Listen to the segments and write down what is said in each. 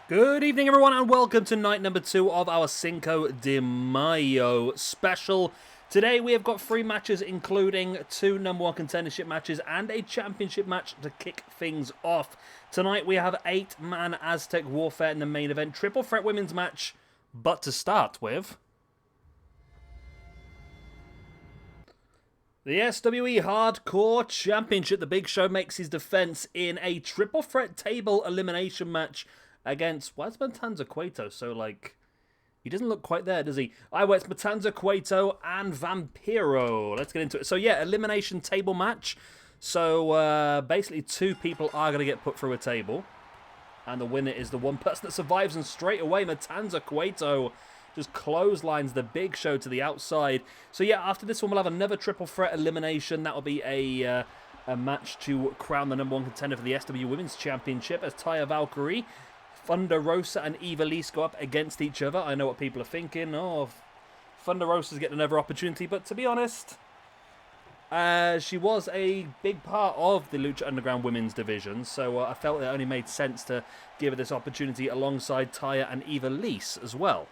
Good evening, everyone, and welcome to night number 2 of our Cinco de Mayo special. Today we have got 3 matches, including 2 number 1 contendership matches and a championship match to kick things off. Tonight we have 8-man Aztec Warfare in the main event, triple threat women's match. But to start with, the SWE Hardcore Championship. The Big Show makes his defense in a triple threat table elimination match against, why is Matanza Cueto so, like, he doesn't look quite there, does he? It's Matanza Cueto and Vampiro. Let's get into it. So, yeah, elimination table match. So, basically, 2 people are going to get put through a table. And the winner is the one person that survives. And straight away, Matanza Cueto just clotheslines the Big Show to the outside. So, yeah, after this one, we'll have another triple threat elimination. That will be a match to crown the number 1 contender for the SWE Women's Championship as Taya, Valkerie, Rosa and Ivelisse go up against each other. I know what people are thinking. Oh, Rosa's getting another opportunity. But to be honest, she was a big part of the Lucha Underground Women's division. So I felt it only made sense to give her this opportunity alongside Taya and Ivelisse as well.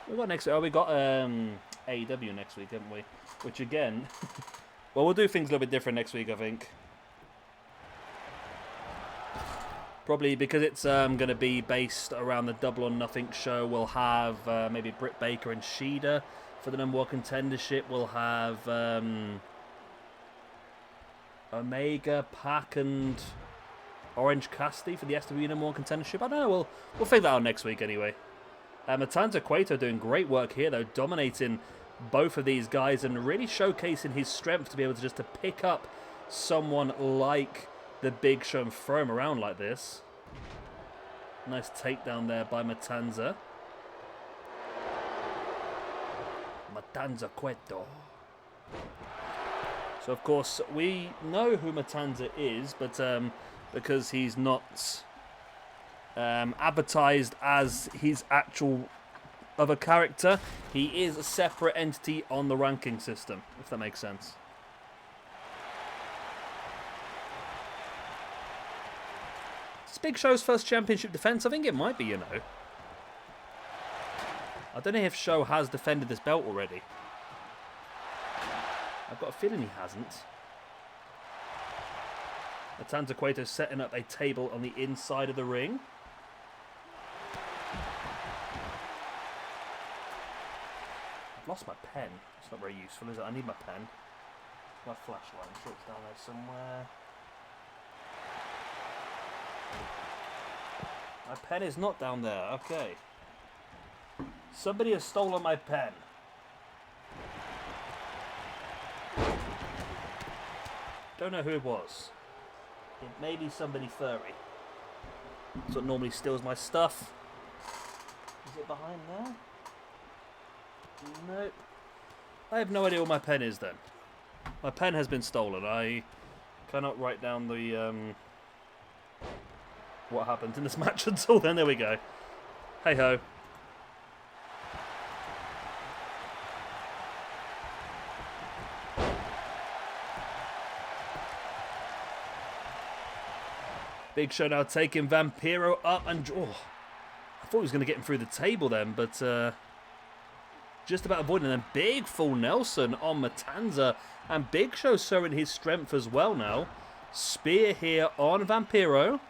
We got next. Oh, we got AEW next week, haven't we? Which again, well, we'll do things a little bit different next week, I think. Probably because it's going to be based around the Double or Nothing show. We'll have maybe Britt Baker and Shida for the number 1 contendership. We'll have Omega, Pac, and Orange Cassidy for the SWE number 1 contendership. I don't know. We'll figure that out next week anyway. Matanza Cueto doing great work here, though, dominating both of these guys and really showcasing his strength to be able to just to pick up someone like the Big Show and throw him around like this. Nice takedown there by Matanza. Matanza Cueto. So, of course, we know who Matanza is, but because he's not advertised as his actual other character, he is a separate entity on the ranking system, if that makes sense. Big Show's first championship defense? I think it might be, you know. I don't know if Show has defended this belt already. I've got a feeling he hasn't. Matanza Cueto setting up a table on the inside of the ring. I've lost my pen. It's not very useful, is it? I need my pen. My flashlight. I'm sure it's down there somewhere. My pen is not down there. Okay. Somebody has stolen my pen. Don't know who it was. It may be somebody furry. That's what normally steals my stuff. Is it behind there? Nope. I have no idea what my pen is then. My pen has been stolen. I cannot write down the what happened in this match until then. There we go. Hey ho. Big Show now taking Vampiro up and I thought he was going to get him through the table then, but just about avoiding them. Big full Nelson on Matanza, and Big Show showing his strength as well now. Spear here on Vampiro.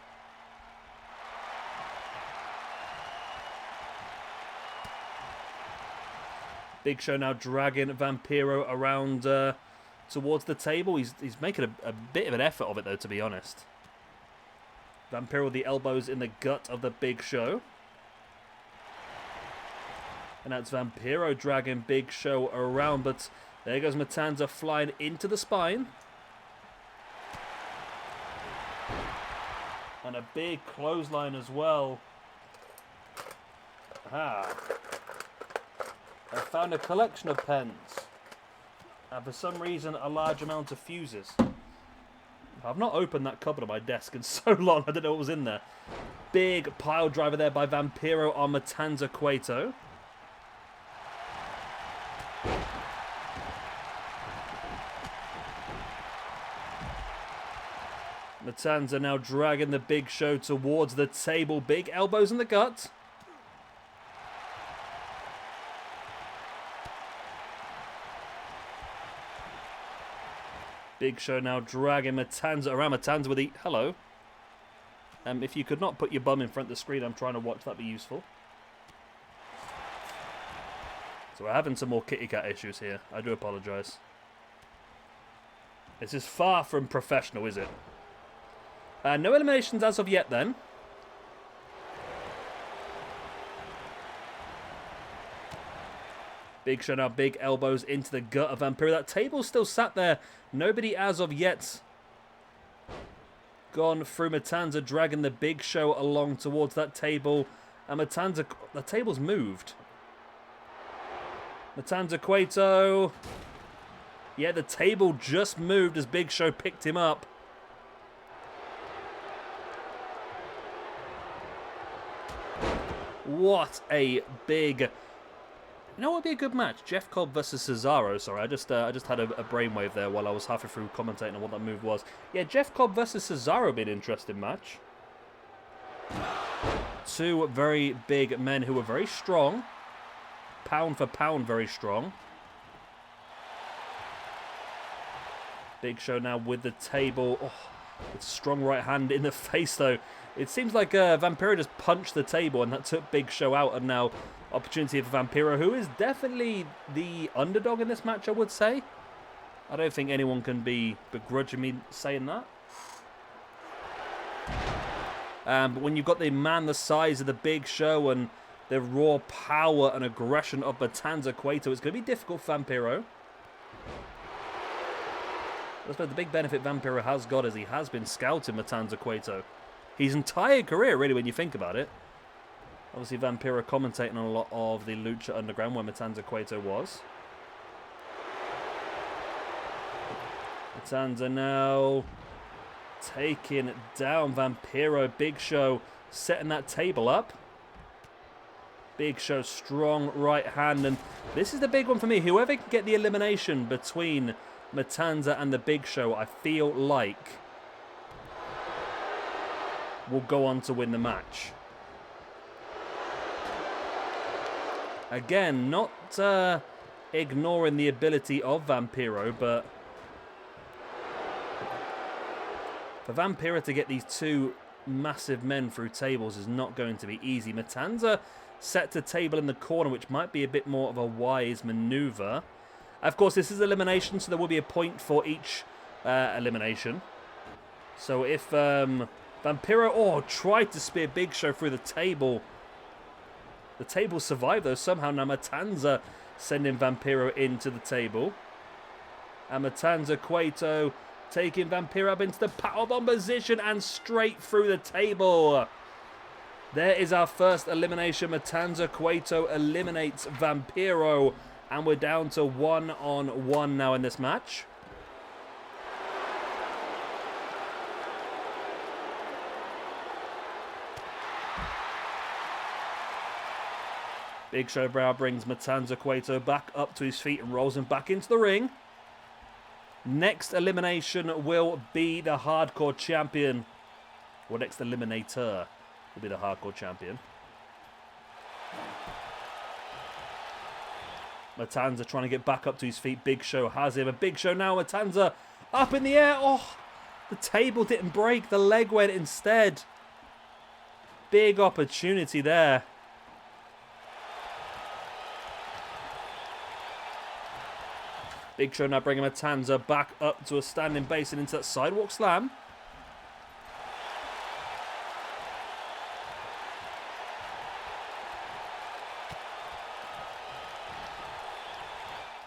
Big Show now dragging Vampiro around towards the table. He's making a bit of an effort of it, though, to be honest. Vampiro with the elbows in the gut of the Big Show. And that's Vampiro dragging Big Show around, but there goes Matanza flying into the spine. And a big clothesline as well. Ah. I found a collection of pens. And for some reason, a large amount of fuses. I've not opened that cupboard on my desk in so long, I don't know what was in there. Big pile driver there by Vampiro on Matanza Cueto. Matanza now dragging the Big Show towards the table. Big elbows in the gut. Big Show now dragging Matanza around. Matanza with the... Hello. If you could not put your bum in front of the screen, I'm trying to watch. That'd be useful. So we're having some more kitty cat issues here. I do apologise. This is far from professional, is it? No eliminations as of yet, then. Big Show now, big elbows into the gut of Vampiro. That table's still sat there. Nobody as of yet gone through Matanza, dragging the Big Show along towards that table. And Matanza, the table's moved. Matanza Cueto. Yeah, the table just moved as Big Show picked him up. What a big... You know what would be a good match? Jeff Cobb versus Cesaro. Sorry, I just had a brainwave there while I was halfway through commentating on what that move was. Yeah, Jeff Cobb versus Cesaro would be an interesting match. Two very big men who are very strong. Pound for pound, very strong. Big Show now with the table. Oh, with strong right hand in the face, though. It seems like Vampiro just punched the table and that took Big Show out. And now opportunity for Vampiro, who is definitely the underdog in this match, I would say. I don't think anyone can be begrudging me saying that. But when you've got the man the size of the Big Show and the raw power and aggression of Matanza Cueto, it's going to be difficult for Vampiro. I suppose the big benefit Vampiro has got is he has been scouting Matanza Cueto his entire career, really, when you think about it. Obviously, Vampiro commentating on a lot of the Lucha Underground where Matanza Cueto was. Matanza now taking down Vampiro. Big Show setting that table up. Big Show, strong right hand. And this is the big one for me. Whoever can get the elimination between Matanza and the Big Show, I feel like will go on to win the match. Again, not ignoring the ability of Vampiro, but for Vampiro to get these two massive men through tables is not going to be easy. Matanza set to table in the corner, which might be a bit more of a wise maneuver. Of course, this is elimination, so there will be a point for each elimination. So if Vampiro tried to spear Big Show through the table survived, though. Somehow now Matanza sending Vampiro into the table. And Matanza Cueto taking Vampiro up into the powerbomb position and straight through the table. There is our first elimination. Matanza Cueto eliminates Vampiro. And we're down to 1-on-1 now in this match. Big Show Brow brings Matanza Cueto back up to his feet and rolls him back into the ring. Next elimination will be the Hardcore Champion. Or next eliminator will be the Hardcore Champion. Matanza trying to get back up to his feet. Big Show has him. A Big Show now. Matanza up in the air. Oh, the table didn't break. The leg went instead. Big opportunity there. Big Show now bringing Matanza back up to a standing base and into that sidewalk slam.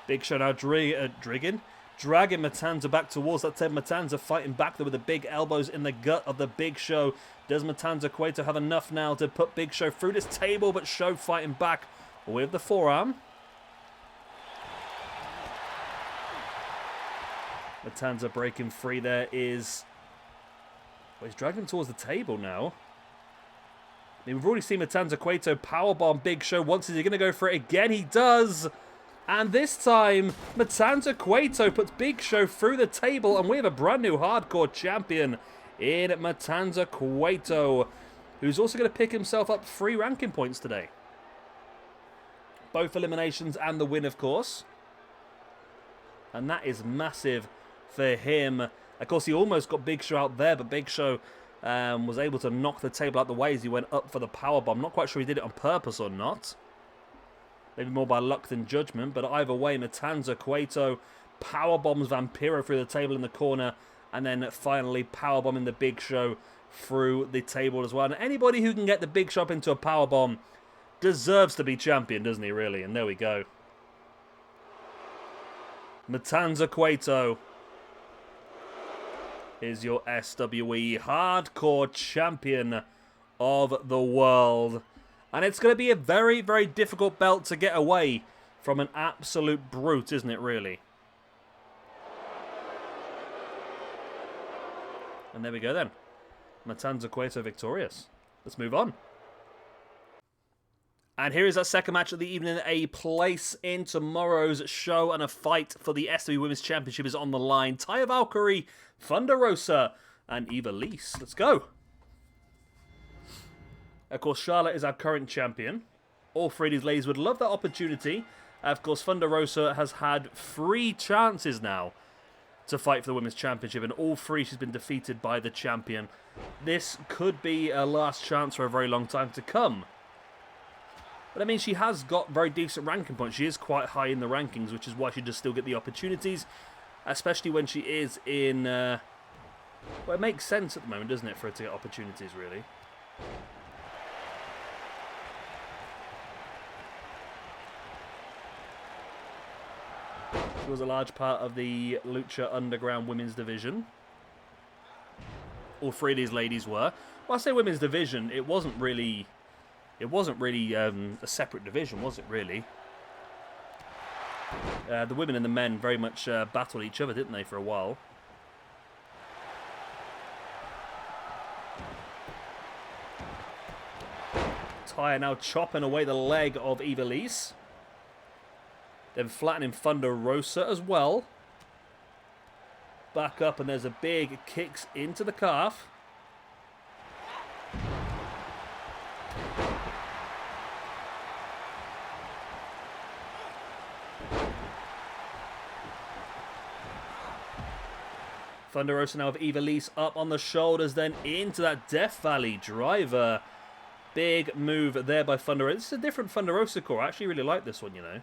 Big Show now dragging Matanza back towards that table. Matanza fighting back there with the big elbows in the gut of the Big Show. Does Matanza Cueto have enough now to put Big Show through this table? But Show fighting back with the forearm. Matanza breaking free there is... Well, he's dragging him towards the table now. I mean, we've already seen Matanza Cueto powerbomb Big Show once. Is he going to go for it again? He does! And this time, Matanza Cueto puts Big Show through the table, and we have a brand new Hardcore Champion in Matanza Cueto, who's also going to pick himself up 3 ranking points today. Both eliminations and the win, of course. And that is massive for him. Of course, he almost got Big Show out there, but Big Show was able to knock the table out the way as he went up for the powerbomb. Not quite sure he did it on purpose or not. Maybe more by luck than judgment, but either way, Matanza Cueto powerbombs Vampiro through the table in the corner, and then finally powerbombing the Big Show through the table as well. And anybody who can get the Big Show up into a powerbomb deserves to be champion, doesn't he, really? And there we go. Matanza Cueto is your SWE Hardcore Champion of the world. And it's going to be a very, very difficult belt to get away from an absolute brute, isn't it, really? And there we go then. Matanza Cueto victorious. Let's move on. And here is our second match of the evening. A place in tomorrow's show, and a fight for the SWE Women's Championship is on the line. Taya, Valkerie, Rosa, and Ivelisse. Let's go. Of course, Charlotte is our current champion. All 3 of these ladies would love that opportunity. Of course, Rosa has had 3 chances now to fight for the Women's Championship, and all 3 she's been defeated by the champion. This could be a last chance for a very long time to come. But I mean, she has got very decent ranking points. She is quite high in the rankings, which is why she does still get the opportunities, especially when she is in... well, it makes sense at the moment, doesn't it, for her to get opportunities, really. She was a large part of the Lucha Underground Women's Division. All 3 of these ladies were. Well, I say Women's Division, it wasn't really a separate division, was it, really? The women and the men very much battled each other, didn't they, for a while? Taya now chopping away the leg of Ivelisse. Then flattening Rosa as well. Back up, and there's a big kicks into the calf. Rosa now with Ivelisse up on the shoulders, then into that Death Valley driver. Big move there by Rosa. This is a different Rosa core. I actually really like this one, you know.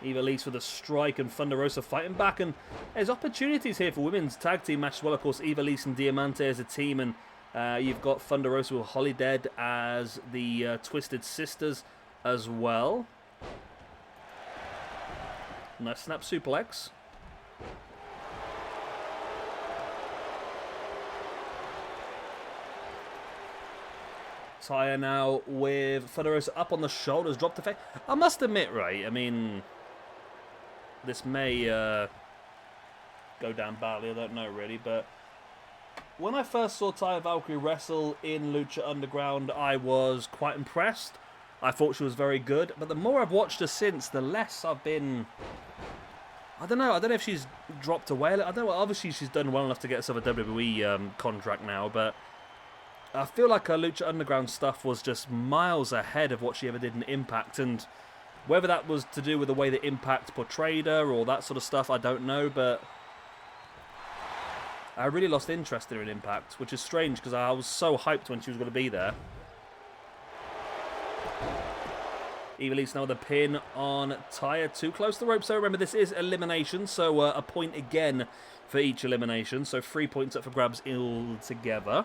Ivelisse with a strike, and Rosa fighting back, and there's opportunities here for women's tag team match as well. Of course, Ivelisse and Diamante as a team, and you've got Rosa with Holidead as the Twisted Sisters as well. Nice snap suplex. Taya now with Rosa up on the shoulders, drop to face. I must admit, right, I mean, this may go down badly, I don't know really, but when I first saw Taya Valkyrie wrestle in Lucha Underground, I was quite impressed. I thought she was very good, but the more I've watched her since, the less I've been... I don't know if she's dropped away. I don't know, obviously she's done well enough to get herself a WWE contract now, but I feel like her Lucha Underground stuff was just miles ahead of what she ever did in Impact, and whether that was to do with the way that Impact portrayed her or that sort of stuff, I don't know, but I really lost interest in her in Impact, which is strange because I was so hyped when she was going to be there. Ivelisse now with a pin on Taya, too close to the rope. So remember, this is elimination, so a point again for each elimination. So 3 points up for grabs altogether.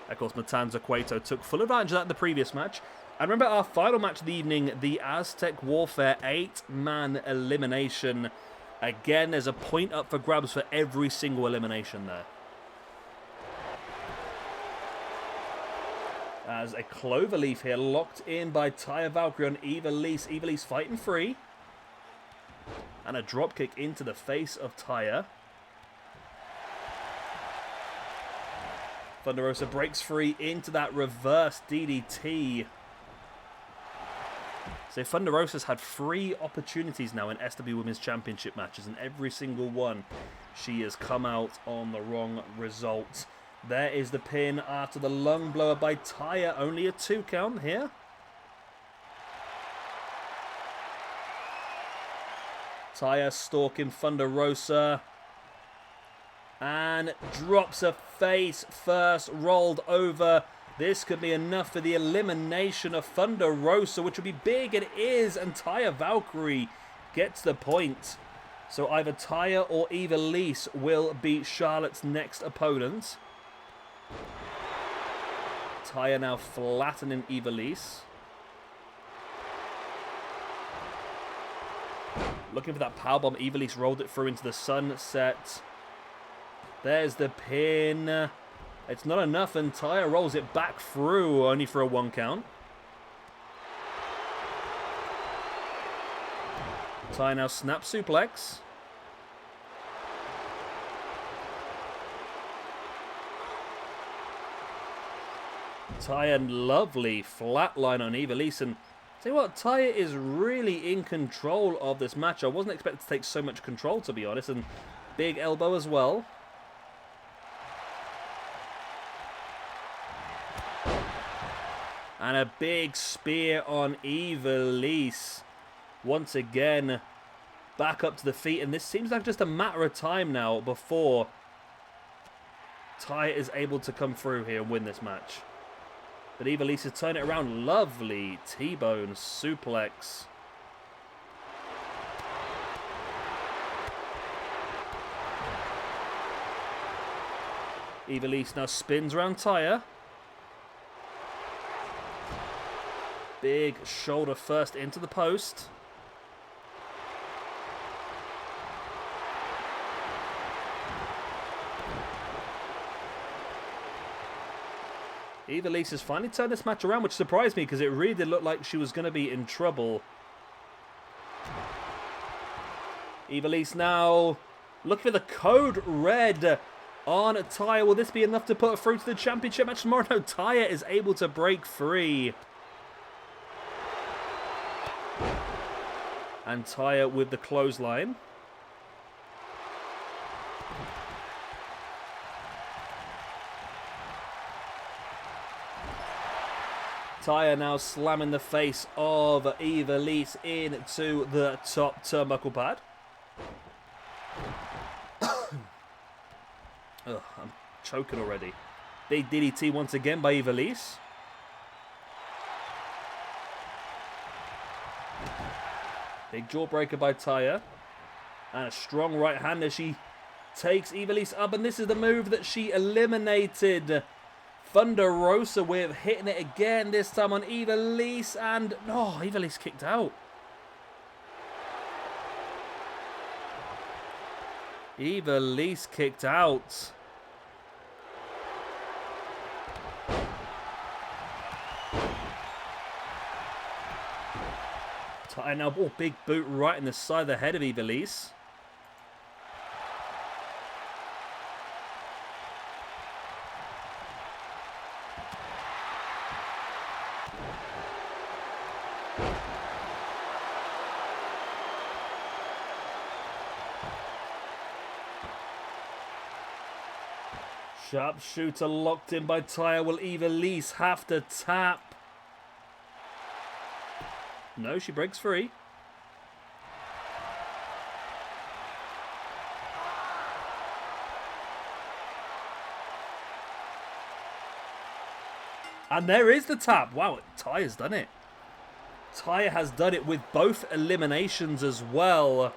Of course, Matanza Cueto took full advantage of that in the previous match. And remember our final match of the evening, the Aztec Warfare 8-man elimination. Again, there's a point up for grabs for every single elimination there. As a cloverleaf here, locked in by Taya Valkyrie on Ivelisse. Ivelisse fighting free. And a dropkick into the face of Taya. Thunder Rosa breaks free into that reverse DDT. So Thunder Rosa's had 3 opportunities now in SWE Women's Championship matches, and every single one she has come out on the wrong result. There is the pin after the lung blower by Taya. Only a 2 count here. Taya stalking Thunder Rosa. And drops her face first, rolled over. This could be enough for the elimination of Thunder Rosa, which would be big. It is, and Taya Valkerie gets the point. So either Taya or Ivelisse will be Charlotte's next opponent. Taya now flattening Ivelisse. Looking for that powerbomb. Ivelisse rolled it through into the sunset. There's the pin. It's not enough, and Taya rolls it back through, only for a 1 count. Taya now snap suplex. Taya, lovely flatline on Ivelisse, and tell you what, Taya is really in control of this match. I wasn't expecting to take so much control, to be honest, and big elbow as well. And a big spear on Ivelisse. Once again, back up to the feet. And this seems like just a matter of time now before Taya is able to come through here and win this match. But Ivelisse has turned it around. Lovely T-bone suplex. Ivelisse now spins around Taya. Big shoulder first into the post. Ivelisse has finally turned this match around, which surprised me because it really did look like she was going to be in trouble. Ivelisse now looking for the code red on Taya. Will this be enough to put her through to the championship match tomorrow? No, Taya is able to break free. And Taya with the clothesline. Taya now slamming the face of Ivelisse into the top turnbuckle pad. Ugh, I'm choking already. Big DDT once again by Ivelisse. Big jawbreaker by Taya. And a strong right hand as she takes Ivelisse up. And this is the move that she eliminated Thunder Rosa with, hitting it again, this time on Ivelisse. And, oh, Ivelisse kicked out. Ivelisse kicked out. Taya now, oh, big boot right in the side of the head of Ivelisse. Sharpshooter locked in by Taya. Will Ivelisse have to tap? No, she breaks free. And there is the tap. Wow, Taya's done it. Taya has done it with both eliminations as well.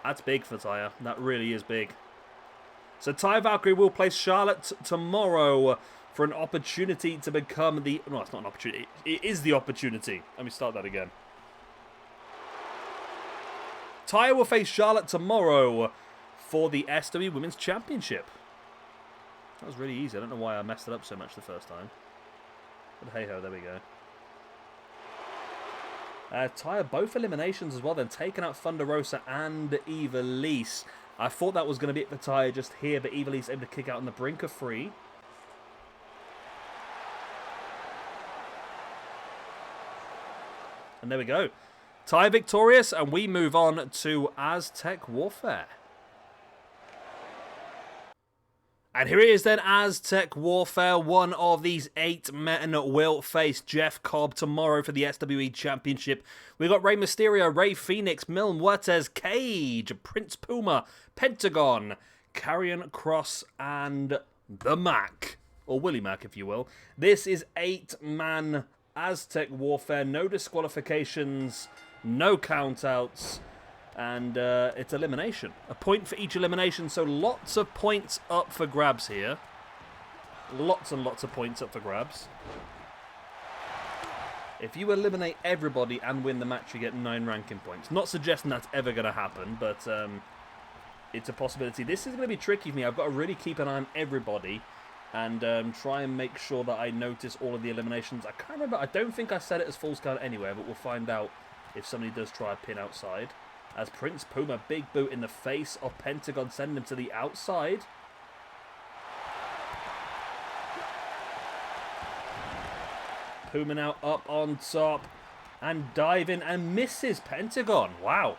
That's big for Taya. That really is big. So Taya Valkerie will place Charlotte tomorrow for an opportunity to become the... No, it's not an opportunity. It is the opportunity. Let me start that again. Taya will face Charlotte tomorrow for the SWE Women's Championship. That was really easy. I don't know why I messed it up so much the first time. But hey-ho, there we go. Taya both eliminations as well, then taking out Thunder Rosa and Ivelisse. I thought that was going to be it for Taya just here, but Ivelisse able to kick out on the brink of 3. And there we go. Taya victorious, and we move on to Aztec Warfare. And here it is then, Aztec Warfare. One of these 8 men will face Jeff Cobb tomorrow for the SWE Championship. We got Rey Mysterio, Rey Fenix, Muertes, Cage, Prince Puma, Pentagon, Karrion, Kross, and the Mack. Or Willie Mack, if you will. This is 8-man Aztec Warfare. No disqualifications, no countouts. And it's elimination. A point for each elimination, so lots of points up for grabs here. Lots and lots of points up for grabs. If you eliminate everybody and win the match, you get 9 ranking points. Not suggesting that's ever going to happen, but it's a possibility. This is going to be tricky for me. I've got to really keep an eye on everybody and try and make sure that I notice all of the eliminations. I can't remember. I don't think I said it as full count anywhere, but we'll find out if somebody does try a pin outside. As Prince Puma, big boot in the face of Pentagon, sending him to the outside. Puma now up on top and diving and misses Pentagon. Wow.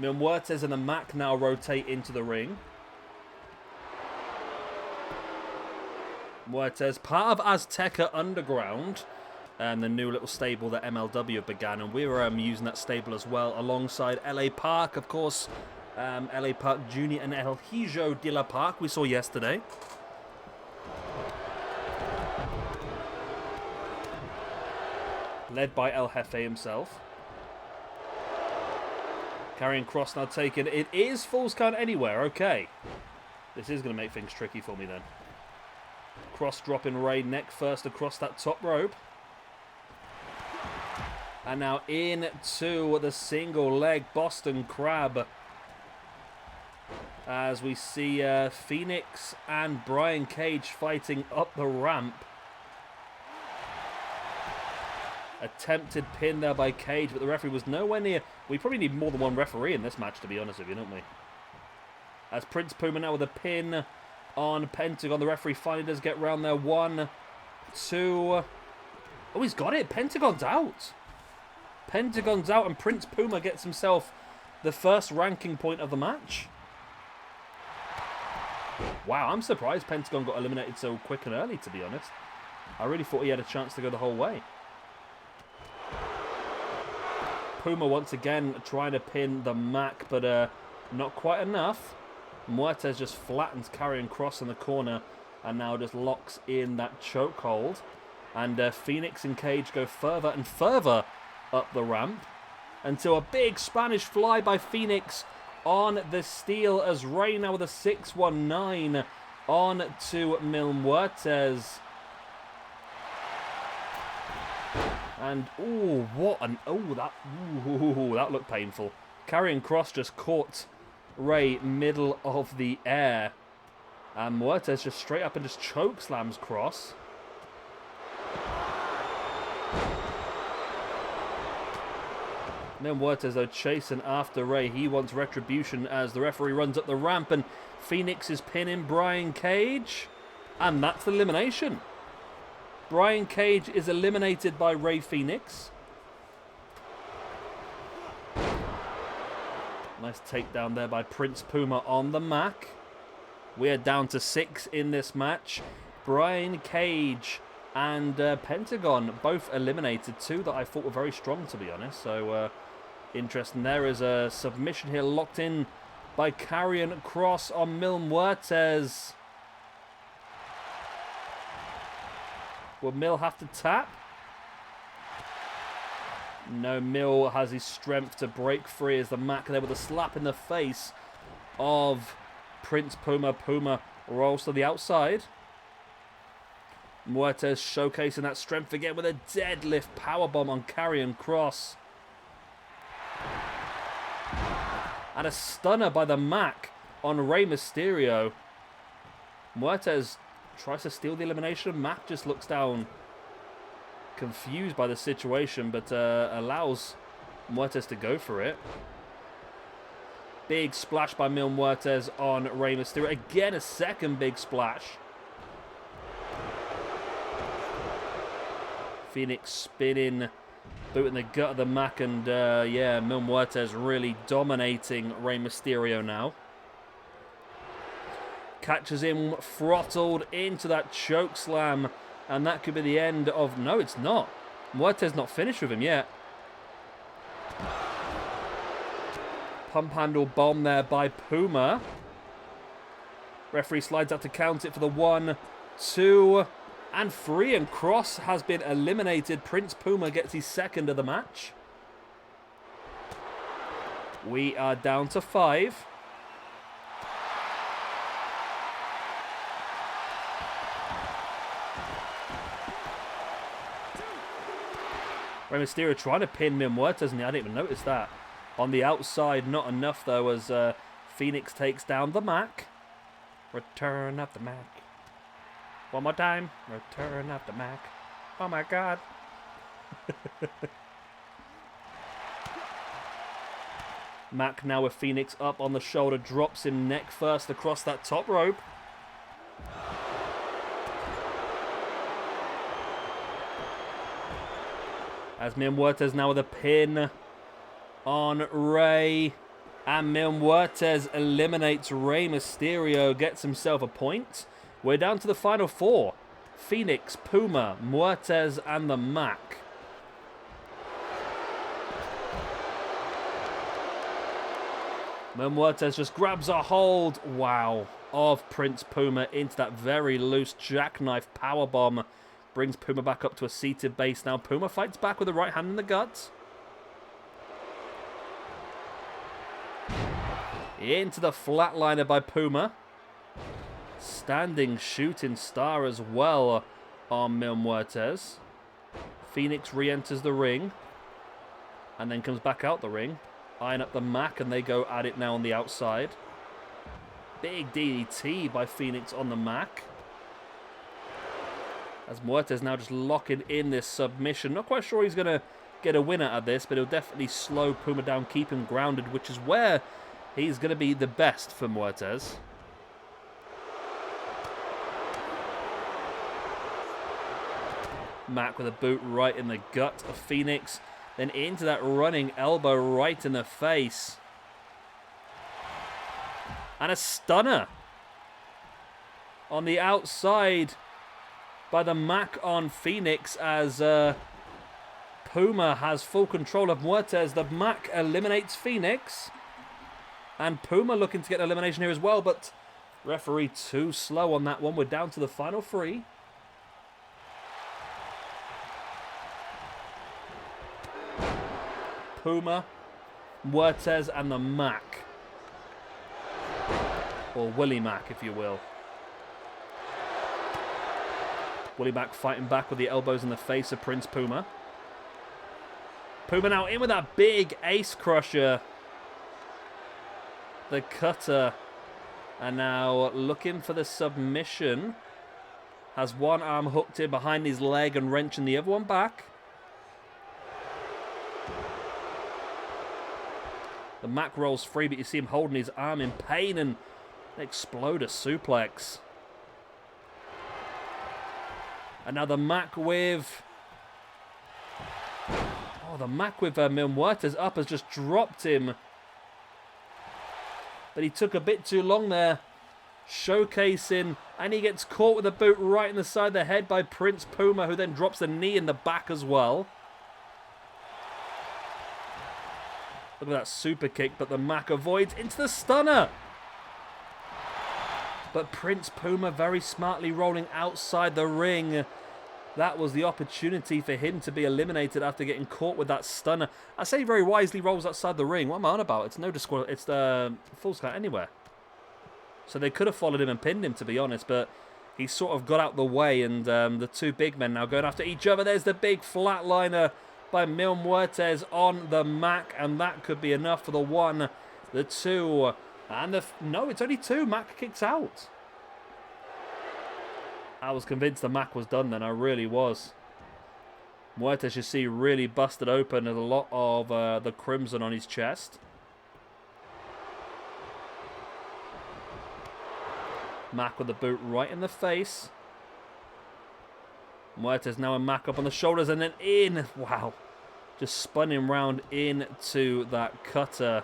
Muertes and the Mack now rotate into the ring. Muertes, part of Azteca Underground. And the new little stable that MLW began, and we were using that stable as well alongside LA Park, of course. LA Park Jr. and El Hijo de la Park we saw yesterday. Led by El Jefe himself. Karrion Kross now taken. It is Falls Count Anywhere. Okay. This is going to make things tricky for me then. Kross dropping Rey neck first across that top rope. And now into the single leg Boston Crab. As we see Fenix and Brian Cage fighting up the ramp. Attempted pin there by Cage, but the referee was nowhere near. We probably need more than one referee in this match, to be honest with you, don't we? As Prince Puma now with a pin on Pentagon. The referee finally does get round there. 1, 2. Oh, he's got it. Pentagon's out. Pentagon's out, and Prince Puma gets himself the first ranking point of the match. Wow, I'm surprised Pentagon got eliminated so quick and early, to be honest. I really thought he had a chance to go the whole way. Puma once again trying to pin the Mack, but not quite enough. Muertes just flattens Karrion Kross in the corner and now just locks in that chokehold. And Fenix and Cage go further and further up the ramp until a big Spanish fly by Fenix on the steel as Rey now with a 619 on to Muertes. And ooh, what an that looked painful. Karrion Kross just caught Rey middle of the air, and Muertes just straight up and just choke slams Kross. And then Muertes though chasing after Rey. He wants retribution as the referee runs up the ramp, and Fenix is pinning Brian Cage, and that's the elimination. Brian Cage is eliminated by Rey Fenix. Nice takedown there by Prince Puma on the Mack. We are down to 6 in this match. Brian Cage and Pentagon both eliminated. 2 that I thought were very strong, to be honest. So interesting. There is a submission here locked in by Karrion Kross on Muertes. Will Mill have to tap? No, Mill has his strength to break free as the Mack there with a slap in the face of Prince Puma. Puma rolls to the outside. Muertes showcasing that strength again with a deadlift powerbomb on Karrion Kross. And a stunner by the Mack on Rey Mysterio. Muertes tries to steal the elimination. Mack just looks down, confused by the situation, but allows Muertes to go for it. Big splash by Mil Muertes on Rey Mysterio. Again, a second big splash. Fenix spinning, boot in the gut of the Mack, and yeah, Mil Muertes really dominating Rey Mysterio now. Catches him throttled into that choke slam, and that could be the end of... No, it's not. Muertes not finished with him yet. Pump handle bomb there by Puma. Referee slides out to count it for the 1, 2, and 3. And Kross has been eliminated. Prince Puma gets his second of the match. We are down to 5. Rey Mysterio trying to pin Mil Muertes, and I didn't even notice that. On the outside, not enough though, as Fenix takes down the Mack. Return of the Mack. One more time. Return of the Mack. Oh my god. Mack now with Fenix up on the shoulder, drops him neck first across that top rope. As Mil Muertes now with a pin on Rey. And Mil Muertes eliminates Rey Mysterio, gets himself a point. We're down to the final 4. Fenix, Puma, Muertes, and the Mack. Mil Muertes just grabs a hold, wow, of Prince Puma into that very loose jackknife powerbomb. Brings Puma back up to a seated base now. Puma fights back with the right hand in the gut. Into the flatliner by Puma. Standing shooting star as well on Mil Muertes. Fenix re-enters the ring. And then comes back out the ring. Eyeing up the Mack, and they go at it now on the outside. Big DDT by Fenix on the Mack. As Muertes now just locking in this submission. Not quite sure he's going to get a win out of this, but he'll definitely slow Puma down, keep him grounded, which is where he's going to be the best for Muertes. Mack with a boot right in the gut of Fenix. Then into that running elbow right in the face. And a stunner on the outside by the Mack on Fenix, as Puma has full control of Muertes. The Mack eliminates Fenix. And Puma looking to get elimination here as well, but referee too slow on that one. We're down to the final 3. Puma, Muertes, and the Mack. Or Willie Mack, if you will. Willie Mack fighting back with the elbows in the face of Prince Puma. Puma now in with that big ace crusher. The cutter. And now looking for the submission. Has one arm hooked in behind his leg and wrenching the other one back. The Mack rolls free, but you see him holding his arm in pain and explode a suplex. And now the Mack with... Oh, the Mack with Mil Muertes up has just dropped him. But he took a bit too long there. Showcasing. And he gets caught with a boot right in the side of the head by Prince Puma, who then drops a knee in the back as well. Look at that super kick, but the Mack avoids into the stunner. But Prince Puma very smartly rolling outside the ring. That was the opportunity for him to be eliminated after getting caught with that stunner. I say very wisely rolls outside the ring. What am I on about? It's no disqual. It's the full count anywhere. So they could have followed him and pinned him, to be honest, but he sort of got out the way, and the two big men now going after each other. There's the big flatliner by Mil Muertes on the Mack, and that could be enough for the 1, the 2, and the... No, it's only 2. Mack kicks out. I was convinced the Mack was done then. I really was. Muertes, you see, really busted open and a lot of the crimson on his chest. Mack with the boot right in the face. Muertes now and Mack up on the shoulders and then in. Wow. Just spun him round into that cutter.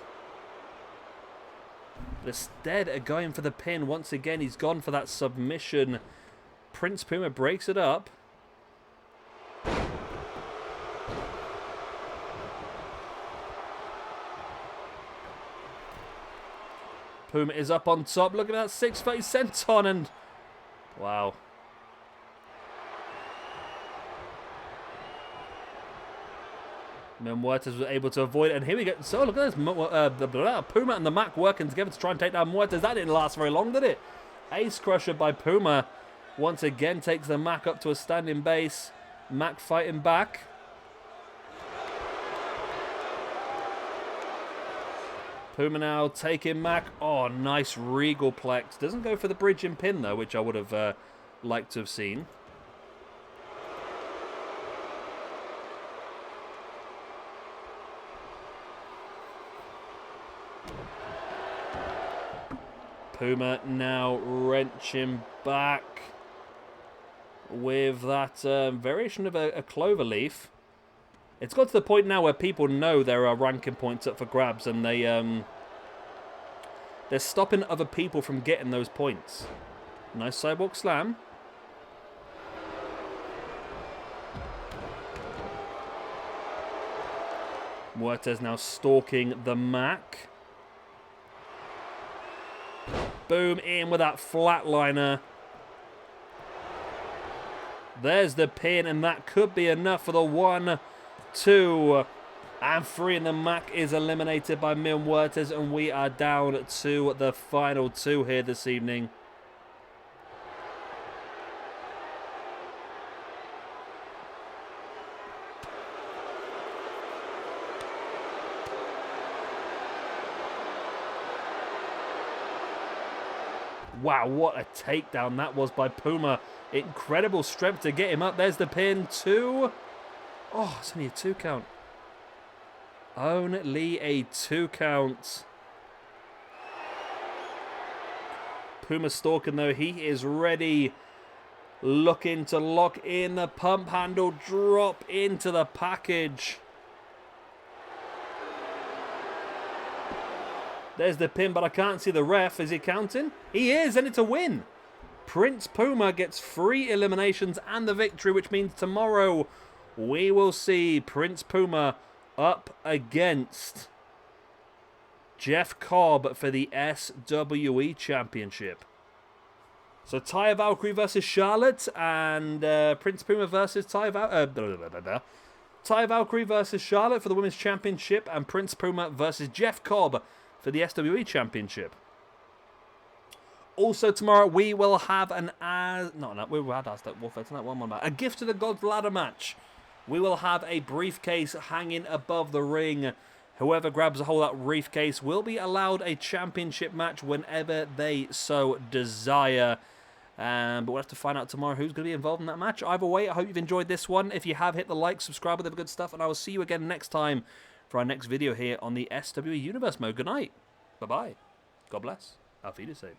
But instead of going for the pin, once again, he's gone for that submission. Prince Puma breaks it up. Puma is up on top. Look at that 6-face senton and... Wow. Muertes was able to avoid it. And here we go. So look at this. Puma and the Mack working together to try and take down Muertes. That didn't last very long, did it? Ace Crusher by Puma. Once again takes the Mack up to a standing base. Mack fighting back. Puma now taking Mack. Oh, nice regal plex. Doesn't go for the bridging pin, though, which I would have liked to have seen. Puma now wrenching back with that variation of a clover leaf. It's got to the point now where people know there are ranking points up for grabs, and they're stopping other people from getting those points. Nice sidewalk slam. Muertes now stalking the Mack. Boom, in with that flatliner. There's the pin, and that could be enough for the 1, 2, and 3. And the Mack is eliminated by Muertes, and we are down to the final 2 here this evening. Wow, what a takedown that was by Puma. Incredible strength to get him up. There's the pin. 2. Oh, it's only a 2 count. Only a 2 count. Puma stalking, though. He is ready. Looking to lock in the pump handle. Drop into the package. There's the pin, but I can't see the ref. Is he counting? He is, and it's a win. Prince Puma gets 3 eliminations and the victory, which means tomorrow we will see Prince Puma up against Jeff Cobb for the SWE Championship. So Taya Valkerie versus Charlotte, and Prince Puma versus Taya Valkerie versus Charlotte for the Women's Championship, and Prince Puma versus Jeff Cobb for the SWE Championship. Also tomorrow we will have we will have Aztec Warfare tonight. A Gift to the Gods ladder match. We will have a briefcase hanging above the ring. Whoever grabs a hold of that briefcase will be allowed a championship match whenever they so desire. But we'll have to find out tomorrow who's going to be involved in that match. Either way, I hope you've enjoyed this one. If you have, hit the like, subscribe with the good stuff, and I will see you again next time for our next video here on the SWE Universe Mode. Good night. Bye-bye. God bless. Auf Wiedersehen.